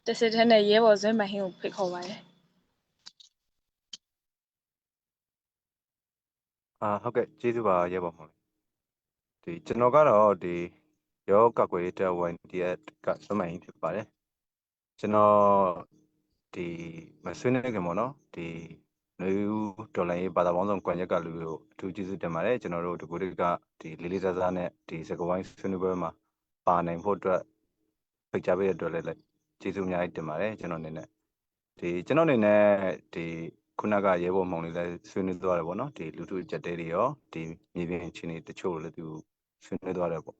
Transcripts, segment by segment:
တစ်စစ်ထဲနဲ့ရဲဘော်ဇွဲမဟင်းကိုဖိတ်ခေါ်ပါတယ်ဟုတ်ကဲ့ကျေးဇူးပါရဲဘော်မောင်ကျွန်တော်ကတော့ရောကောက်ွယ်ရေးတပ်ဝင်တရကစမိုင်းဖြစ်ပါတယ်ကျွန်တော်မဆွေးနွေးခင်ပေါ့နော်လူဒေါ်လာရေးဘာသာပေါင်းစုံကွန်ရက်ကလူကိုအထူးကျေးဇူးတင်ပါတယ်ကျွန်တော်တို့ဒီကိုတွေကလေးလေးစားစားနဲ့စကဝိုင်းဆွေးနွေးပွဲမှာပါနိုင်ဖို့အတွက်ဖိတ်ကြားပေးတဲ့အတွက်လည်းကျေးဇူးအများကြီးတင်ပါတယ်ကျွန်တော်အနေနဲ့ခုနကရဲဘော်မောင်လေးလည်းဆွေးနွေးသွားတယ်ပေါ့နော်လူထုကြက်တဲတွေရောမြေပြင်အခြေအနေတချို့လည်းသူဆွေးနွေးသွားတယ်ပေါ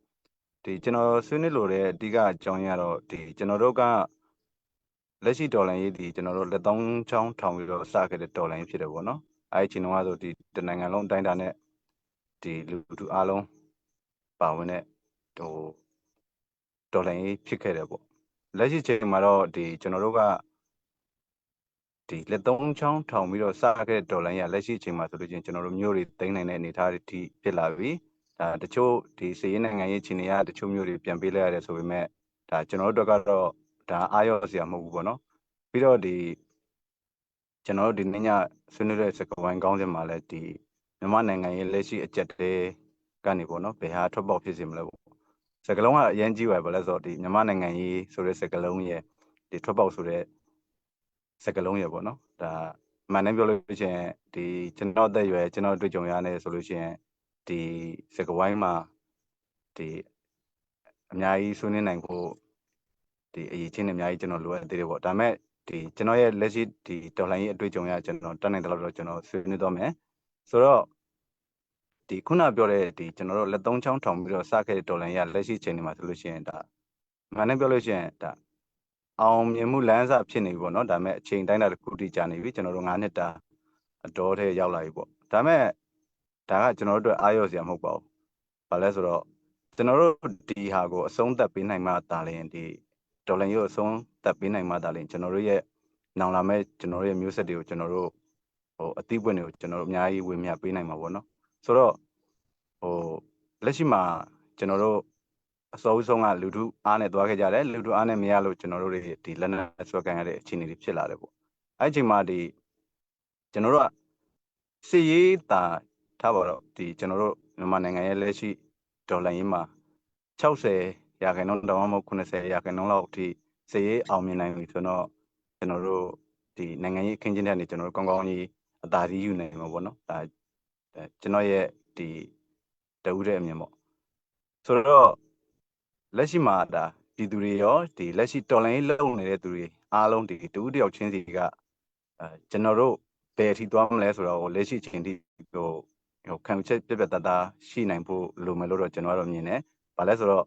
့ကျွန်တော်ဆွေးနွေးလို့တဲ့အဓိကအကြောင်းရတော့ကျွန်တော်တို့ကလက်ရှိဒေါ်လာရေးကျွန်တော်တို့လက်တောင်းချောင်းထောင်ပြီးတော့စခဲ့တဲ့ဒေါ်လာရေးဖြစ်တယ်ပေါ့နော်အဲဒီချိန်တုန်းကဆိုတနိုင်ငံလုံးအတိုင်းအတာနဲ့လူထုအားလုံးပါဝင်တဲ့ဒေါ်လာရေးဖြစ်ခဲ့တယ်ပေါ့လက်ရှိချိန်မှာတော့ကျွန်တော်တို့ကလက်သုံးချောင်းထောင်ပြီးတော့စခဲ့တဲ့ဒေါ်လာရေးလက်ရှိချိန်မှာဆိုလို့ချင်းကျွန်တော်တို့မျိုးတွေသိမ်းနိုင်တဲ့အနေအထားတွေဖြစ်လာပြီတချို့စီးရဲနိုင်ငံရေးအခြေအနေကတချို့မျိုးတွေပြန်ပေးလိုက်ရတယ်ဆိုပေမဲ့ကျွန်တော်တို့ကတော့အားရစရာမဟုတ်ဘူးပေါ့နော်ပြီးတော့ကျွန်တော်တို့နေ့ညဆွေးနွေးတဲ့စကားဝိုင်းကောင်းစဉ်မှာလည်းမြန်မာနိုင်ငံရဲ့လက်ရှိအကျပ်တဲကနေပေါ့နော်ဘယ်ဟာထွက်ပေါက်ဖြစ်စေမလဲပေါ့စကားလုံးကအရင်ကြီးပါပဲလဲဆိုတော့မြန်မာနိုင်ငံရေးဆိုတဲ့စကားလုံးရဲ့ထွက်ပေါက်ဆိုတဲ့စကားလုံးရဲ့ပေါ့နော်မှန်တယ်ပြောလို့ရှိရင်ကျွန်တော်အသက်အရွယ်ကျွန်တော်တွေ့ကြုံရနေဆိုလို့ရှိရင်စကားဝိုင်းမှာအများကြီးဆွေးနွေးနိုင်ဖို့အရေးချင်းတွေအများကြီးကျွန်တော်လိုအပ်သေးတယ်ပေါ့ဒါပေမဲ့ကျွန်တော်ရဲ့လက်ရှိဒေါ်လာရေးအတွေ့အကြုံရကျွန်တော်တတ်နိုင်တယ်လို့တော့ကျွန်တော်ဆွေးနွေးသွားမယ်ဆိုတော့ခုနပြောတဲ့ကျွန်တော်တို့လက်သုံးချောင်းထောင်ပြီးတော့စခဲ့တဲ့ဒေါ်လာရေးလက်ရှိချိန်တွေမှာဆိုလို့ရှိရင်မှန်တယ်ပြောလို့ရှိရင်အောင်မြင်မှုလမ်းစာဖြစ်နေပြီပေါ့နော်ဒါပေမဲ့အချိန်တိုင်းတာတစ်ခုတည်းကြာနေပြီကျွန်တော်တို့9နှစ်တာအတော်ထဲရောက်လာပြီပေါ့ဒါပေမဲ့ဒါကကျွန်တော်တို့အတွက်အားရစရာမဟုတ်ပါဘူးဘာလဲဆိုတော့ကျွန်တော်တို့ဟာကိုအဆုံးသတ်ပေးနိုင်မှသာလျှင်ဒေါ်လာရေးအဆုံးသတ်ပေးနိုင်မှသာလျှင်ကျွန်တော်တို့ရဲ့နောင်လာမဲ့ကျွန်တော်တို့ရဲ့မျိုးဆက်တွေကိုကျွန်တော်တို့အသီးပွင့်တွေကိုကျွန်တော်တို့အများကြီးဝေမျှပေးနိုင်မှာပေါ့နော်ဆိုတော့လက်ရှိမှာကျွန်တော်တို့အစိုးဆုံးကလူထုအားနဲ့သွားခဲ့ကြတယ်လူထုအားနဲ့မရလို့ကျွန်တော်တို့တွေလက်နက်ဆွဲကန်ရတဲ့အခြေအနေတွေဖြစ်လာတယ်ပေါ့အဲ့ဒီအချိန်မှာကျွန်တော်တို့ကစစ်ရေးထားပါတော့ကျွန်တော်တို့မြန်မာနိုင်ငံရဲ့လက်ရှိဒေါ်လာရေးမှာ60%တောင်မှမဟုတ်90%လောက်အထိစစ်ရေးအောင်မြင်နိုင်ပြီဆိုတော့ကျွန်တော်တို့နိုင်ငံရေးအခင်းကျင်းတဲ့နေကျွန်တော်တို့ကောင်းကောင်းကြီးအသာစီးယူနိုင်မှာပေါ့နော်ကျွန်တော်ရဲ့တဦးတဲ့အမြင်ပေါ့ဆိုတော့လက်ရှိမှာပြည်သူတွေရောလက်ရှိတော်လှန်ရေးလုပ်နေတဲ့သူတွေအားလုံးတဦးတယောက်ချင်းစီကကျွန်တော်တို့ဘယ်အထိသွားမလဲဆိုတော့လက်ရှိအချိန်ထိခံချက်ပြပြတသားရှိနိုင်ဖို့လိုမယ်လို့တော့ကျွန်တော်ကတော့မြင်တယ်။ဘာလဲဆိုတော့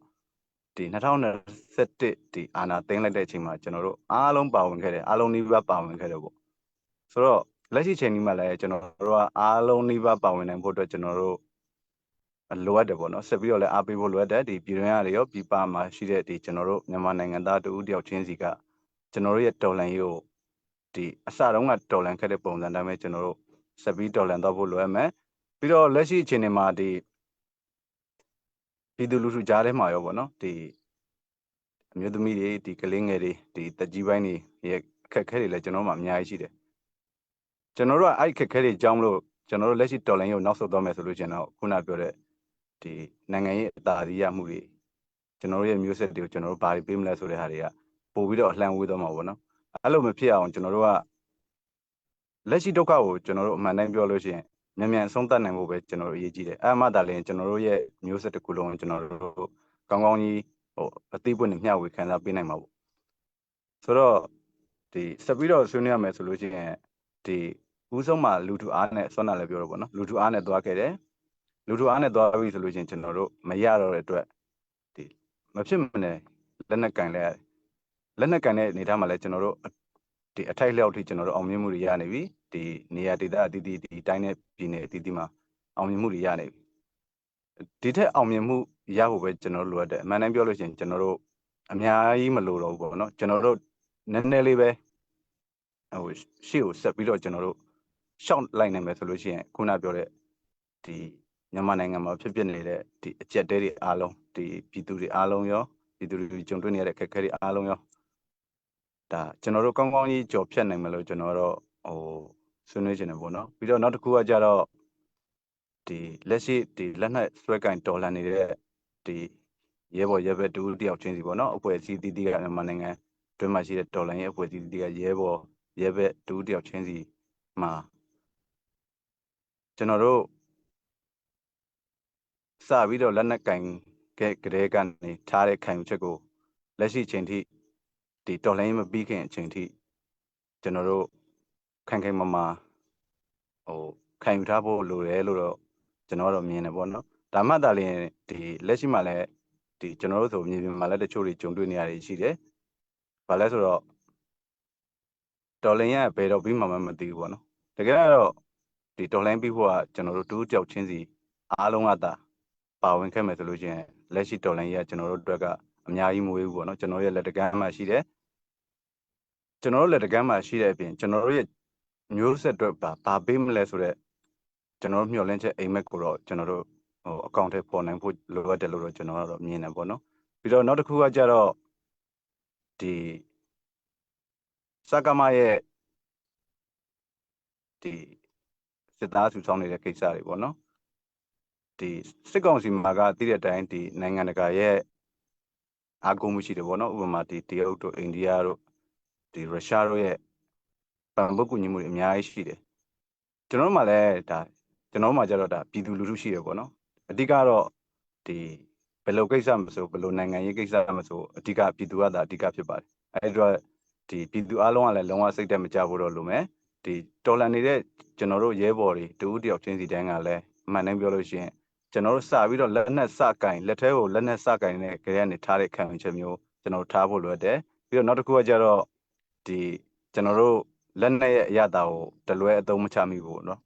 2021အာဏာသိမ်းလိုက်တဲ့အချိန်မှာကျွန်တော်တို့အားလုံးပါဝင်ခဲ့တယ်အားလုံးနှိပါပါဝင်ခဲ့တယ်ပေါ့။ဆိုတော့လက်ရှိချိန်ဒီမှာလည်းကျွန်တော်တို့ကအားလုံးနှိပါပါဝင်နိုင်ဖို့အတွက်ကျွန်တော်တို့လိုအပ်တယ်ပေါ့နော်ဆက်ပြီးတော့လည်းအားပေးဖို့လိုအပ်တယ်ပြည်တွင်းရရောပြည်ပမှာရှိတဲ့ကျွန်တော်တို့မြန်မာနိုင်ငံသားတဦးတယောက်ချင်းစီကကျွန်တော်တို့ရဲ့တော်လှန်ရေးကိုအစတုန်းကတော်လှန်ခဲ့တဲ့ပုံစံတိုင်းပဲကျွန်တော်တို့ဆက်ပြီးတော်လှန်တော့ဖို့လိုအပ်မယ်ပြီးတော့လက်ရှိအခြေအနေမှာပြည်သူလူထုကြားထဲမှာရောပေါ့နော်အမျိုးသမီးတွေကလေးငယ်တွေတက်ကြီးပိုင်းတွေရဲ့အခက်အခဲတွေလည်းကျွန်တော်တို့မှာအများကြီးရှိတယ်ကျွန်တော်တို့ကအဲ့အခက်အခဲတွေအကြောင်းလို့ကျွန်တော်တို့လက်ရှိတော်လှန်ရေးကိုနောက်ဆုတ်သွားမယ်ဆိုလို့ကျွန်တော်ခုနပြောတဲ့နိုင်ငံရေးအသာစီးရမှုတွေကျွန်တော်တို့ရဲ့မျိုးဆက်တွေကိုကျွန်တော်တို့ဘာတွေပေးမလဲဆိုတဲ့ဟာတွေကပို့ပြီးတော့အလှမ်းဝေးသွားမှာပေါ့နော်အဲ့လိုမဖြစ်အောင်ကျွန်တော်တို့ကလက်ရှိဒုက္ခကိုကျွန်တော်တို့အမှန်တိုင်းပြောလို့ရှိရင်မြန်မြန်အဆုံးသတ်နိုင်ဖို့ပဲကျွန်တော်တို့အရေးကြီးတယ်အဲ့မှသာလျှင်ကျွန်တော်တို့ရဲ့မျိုးဆက်တစ်ခုလုံးကျွန်တော်တို့ကောင်းကောင်းကြီးအသေးပွင့်မျှဝေခံစားပေးနိုင်မှာပေါ့ဆိုတော့ဆက်ပြီးတော့ဆွေးနွေးရမယ်ဆိုလို့ရှိရင်ဦးဆုံးမှာလူထုအားနဲ့ဆွမ်းနာလည်းပြောတော့ပေါ့နော်လူထုအားနဲ့သွားခဲ့တယ်လူထုအားနဲ့သွားပြီဆိုလို့ရှိရင်ကျွန်တော်တို့မရတော့တဲ့အတွက်မဖြစ်မနေလက်နက်ကင်တဲ့အနေထားမှာလည်းကျွန်တော်တို့အထိုက်လျောက်ထိကျွန်တော်တို့အောင်မြင်မှုတွေရနေပြီနေရာဒေသအသီးသီးတိုင်းနဲ့ပြည်နယ်အသီးသီးမှာအောင်မြင်မှုတွေရနေပြီဒီထက်အောင်မြင်မှုရဖို့ပဲကျွန်တော်တို့လိုအပ်တယ်အမှန်တမ်းပြောလို့ရှိရင်ကျွန်တော်တို့အများကြီးမလိုတော့ဘူးပေါ့နော်ကျွန်တော်တို့နည်းနည်းလေးပဲရှေ့ကိုဆက်ပြီးတော့ကျွန်တော်တို့ရှောက်လိုက်နိုင်မယ်ဆိုလို့ရှိရင်ခုနပြောတဲ့မြန်မာနိုင်ငံမှာဖြစ်နေတဲ့အကျက်တဲတွေအားလုံးပြည်သူတွေအားလုံးရောပြည်သူတွေကြုံတွေ့နေရတဲ့အခက်အခဲတွေအားလုံးရော ဒါကျွန်တော်တို့ကောင်းကောင်းကြီးကြော်ဖြတ်နိုင်မလို့ကျွန်တော်တော့ဟိုဆွေးနွေးခြင်းတယ်ပေါ့နော်ပြီးတော့နောက်တစ်ခုကကြတော့ဒီလက်ရှိဒီလက်နက်ဆွဲကင်တော်လှန်နေတဲ့ဒီရဲဘော်ရဲဘက်တူတယောက်ချင်းစီပေါ့နော်အဖွဲ့အစည်းတီးတီးကမြန်မာနိုင်ငံတွင်းမှာရှိတဲ့တော်လှန်ရေးအဖွဲ့အစည်းတီးကရဲဘော်ရဲဘက်တူတယောက်ချင်းစီမှာကျွန်တော်တို့စပြီးတော့လက်နက်ကင်ကတဲ့ကနေထားတဲ့ခံယူချက်ကိုလက်ရှိချိန်ထိဒီတော်လှန်ရေးမပြီးခင်အချိန်ထိကျွန်တော်တို့ခိုင်ခိုင်မာမာဟိုခံယူထားဖို့လိုတယ်လို့တော့ကျွန်တော်တော့မြင်တယ်ပေါ့နော်ဒါမှသာလျှင်ဒီလက်ရှိမှာလည်းဒီကျွန်တော်တို့ဆိုမြေပြင်မှာလည်းတချို့တွေကြုံတွေ့နေရတယ်ရှိတယ်ဘာလဲဆိုတော့တော်လှန်ရေးကဘယ်တော့ပြီးမှမသိဘူးပေါ့နော်တကယ်တော့ဒီတော်လှန်ပြီးဖို့ကကျွန်တော်တို့တူးကြောက်ချင်းစီအားလုံးကသာပါဝင်ခဲ့မယ်ဆိုလို့ရှိရင်လက်ရှိတော်လှန်ရေးကကျွန်တော်တို့အတွက်ကအများကြီးမဝေးဘူးပေါ့နော်ကျွန်တော်ရဲ့လက်တကမ်းမှာရှိတယ်ကျွန်တော်တို့လက်တကမ်းမှာရှိတဲ့အပြင်ကျွန်တော်တို့ရဲ့မျိုးဆက်အတွက်ဘာပေးမလဲဆိုတော့ကျွန်တော်တို့မျှော်လင့်ချက်အိမ်မက်ကိုတော့ကျွန်တော်တို့ဟိုအကောင့်ထဲပေါ်နိုင်ဖို့လိုအပ်တယ်လို့တော့ကျွန်တော်ကတော့မြင်တယ်ပေါ့နော်ပြီးတော့နောက်တစ်ခုကကြတော့ဒီစကမရဲ့ဒီစစ်သားစုဆောင်နေတဲ့ကိစ္စတွေပေါ့နော်ဒီစစ်ကောင်စီမှာကသိတဲ့အတိုင်းဒီနိုင်ငံတကာရဲ့အားကိုးမှုရှိတယ်ပေါ့နော်ဥပမာဒီတရုတ်တို့အိန္ဒိယတို့ဒီရုရှားတို့ရဲ့ပံ့ပိုးကူညီမှုတွေအများကြီးရှိတယ်ကျွန်တော်တို့မှလည်းဒါကျွန်တော်တို့မှကြတော့ဒါပြည်သူလူထုရှိတယ်ပေါ့နော်အဓိကတော့ဒီဘယ်လိုကိစ္စမဆိုဘယ်လိုနိုင်ငံရေးကိစ္စမဆိုအဓိကပြည်သူကသာအဓိကဖြစ်ပါတယ်အဲ့တော့ဒီပြည်သူအလုံးကလည်းလုံးဝစိတ်တက်မကြဘူးတော့လို့မယ်ဒီတော်လန်နေတဲ့ကျွန်တော်တို့ရဲဘော်တွေတူဦးတယောက်ချင်းစီတိုင်းကလည်းအမှန်တမ်းပြောလို့ရှိရင်ကျွန်တော်တို့စပြီးတော့လက်နက်စကင်လက်ထဲကိုလက်နက်စကင်နဲ့ကြရနေထားတဲ့ခံယူချက်မျိုးကျွန်တော်ထားဖို့လိုအပ်တယ်ပြီးတော့နောက်တစ်ခုကကြတော့ဒီကျွန်တော်တို့လက်နက်ရဲ့အရသာကိုတလွဲအသုံးမချမိဘူးเนาะ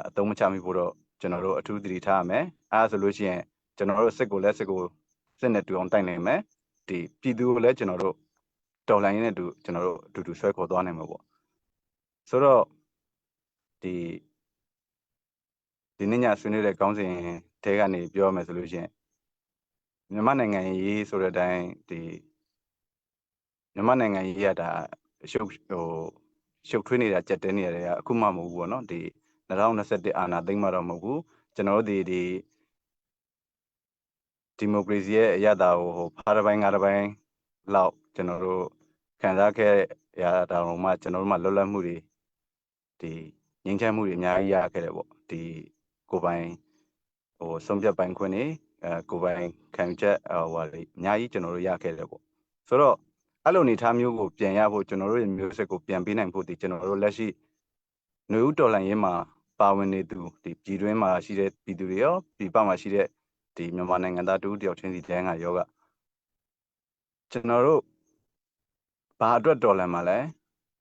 အသုံးမချမိဖို့တော့ကျွန်တော်တို့အထူးသတိထားရမယ်အဲဆိုလို့ရှိရင်ကျွန်တော်တို့စစ်ကိုစစ်နဲ့တူအောင်တိုက်နိုင်မယ်ဒီပြည်သူကိုလည်းကျွန်တော်တို့တော်လှန်ရေးနဲ့တူကျွန်တော်တို့အတူတူဆွဲခေါ်သွားနိုင်မှာပေါ့ဆိုတော့ဒီနေ့ညဆွေးနွေးတဲ့ခေါင်းစဉ်တဲကနေပြောရမယ်ဆိုလို့ရှိရင်မြန်မာနိုင်ငံရေးဆိုတဲ့အတိုင်းဒီမြန်မာနိုင်ငံရေးရတာရှုပ်ထွေးနေတာကြက်တဲနေရတယ်အခုမှမဟုတ်ဘူးပေါ့နော်ဒီ2021အာဏာသိမ်းမှတော့မဟုတ်ဘူးကျွန်တော်တို့ဒီမိုကရေစီရဲ့အရသာကိုဖားတစ်ပိုင်းငါးတစ်ပိုင်းလောက်ကျွန်တော်တို့ခံစားခဲ့ရတာတော့မှကျွန်တော်တို့မှလွတ်လပ်မှုတွေဒီငြိမ်းချမ်းမှုတွေအများကြီးရခဲ့တယ်ပေါ့ဒီကိုယ်ပိုင်ဆုံးဖြတ်ပိုင်ခွင့်တွေကိုယ်ပိုင်ခံယူချက်ဟိုအများကြီးကျွန်တော်တို့ရခဲ့တယ်ပေါ့ဆိုတော့အဲ့လိုအနေထားမျိုးကိုပြန်ရဖို့ကျွန်တော်တို့ရဲ့မျိုးဆက်ကိုပြန်ပေးနိုင်ဖို့ဒီကျွန်တော်တို့လက်ရှိຫນွေဦးတော်လှန်ရေးမှာပါဝင်နေသူဒီပြည်တွင်းမှာရှိတဲ့ပြည်သူတွေရောပြည်ပမှာရှိတဲ့ဒီမြန်မာနိုင်ငံသားတူတယောက်ချင်းစီတိုင်းကယောဂကျွန်တော်တို့ဘာအတွက်တော်လှန်မှာလဲ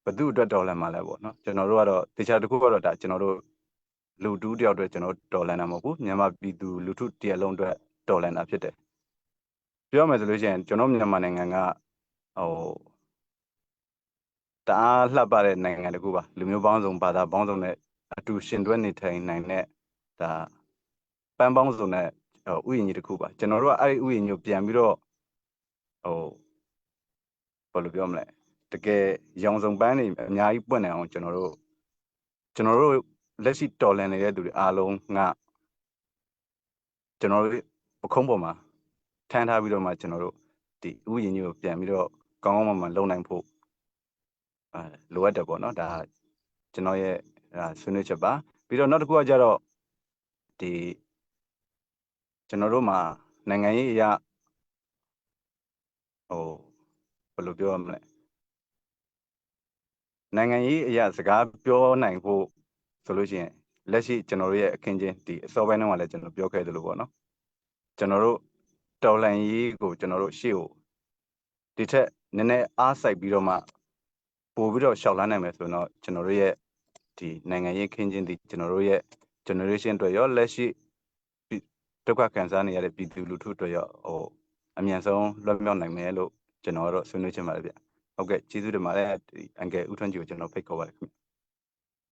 ဘသူအတွက်တော်လှန်မှာလဲပေါ့နော်ကျွန်တော်တို့ကတော့တခြားတစ်ခုကတော့ဒါကျွန်တော်တို့လူတူးတယောက်အတွက်ကျွန်တော်တော်လှန်တာမဟုတ်ဘူးမြန်မာပြည်သူလူထုတရက်လုံးအတွက်တော်လှန်တာဖြစ်တယ်ပြောမယ်ဆိုလို့ရှိရင်ကျွန်တော်မြန်မာနိုင်ငံကတအားလှပတဲ့နိုင်ငံတစ်ခုပါလူမျိုးပေါင်းစုံဘာသာပေါင်းစုံနဲ့အတူရှင်တွဲနေထိုင်နိုင်တဲ့ဒါပန်းပေါင်းစုံနဲ့ဥယျာဉ်ကြီးတစ်ခုပါကျွန်တော်တို့ကအဲ့ဒီဥယျာဉ်ကြီးပြန်ပြီးတော့ဘယ်လိုပြောမလဲတကယ်ရောင်စုံပန်းတွေအများကြီးပွင့်နေအောင်ကျွန်တော်တို့လက်ရှိတော်လှန်နေတဲ့သူတွေအားလုံးကကျွန်တော်တို့ပခုံးပေါ်မှာထမ်းထားပြီးတော့မှကျွန်တော်တို့ဒီဥယျာဉ်ကြီးကိုပြန်ပြီးတော့ကောင်းကောင်းမွန်မွန်လုပ်နိုင်ဖို့လိုအပ်တယ်ပေါ့နော်ဒါကျွန်တော်ရဲ့ဆွေးနွေးချက်ပါပြီးတော့နောက်တစ်ခုကကြတော့ဒီကျွန်တော်တို့မှာနိုင်ငံရေးအရာဘယ်လိုပြောရမလဲနိုင်ငံရေးအရာစကားပြောနိုင်ဖို့ဆိုလို့ရှိရင်လက်ရှိကျွန်တော်တို့ရဲ့အခင်းချင်းဒီအစောပိုင်းတုန်းကလည်းကျွန်တော်ပြောခဲ့သလိုပေါ့နော်ကျွန်တော်တို့တော်လှန်ရေးကိုကျွန်တော်တို့ရှေ့ကိုဒီထက်နည်းနည်းအားစိုက်ပြီးတော့မှပို့ပြီးတော့ရှောက်လန်းနိုင်မယ်ဆိုတော့ကျွန်တော်တို့ရဲ့ဒီနိုင်ငံရေးခင်းချင်းဒီကျွန်တော်တို့ရဲ့ generation တွေရောလက်ရှိဒုက္ခခံစားနေရတဲ့ပြည်သူလူထုတွေရောအမြန်ဆုံးလွတ်မြောက်နိုင်မယ်လို့ကျွန်တော်ကတော့ဆွေးနွေးချင်ပါတယ်ဗျဟုတ်ကဲ့ကျေးဇူးတင်ပါတယ်ဒီအန်ကယ်ဦးထွန်းကြီးကိုကျွန်တော်ဖိတ်ခေါ်ပါတယ်ခင်ဗျ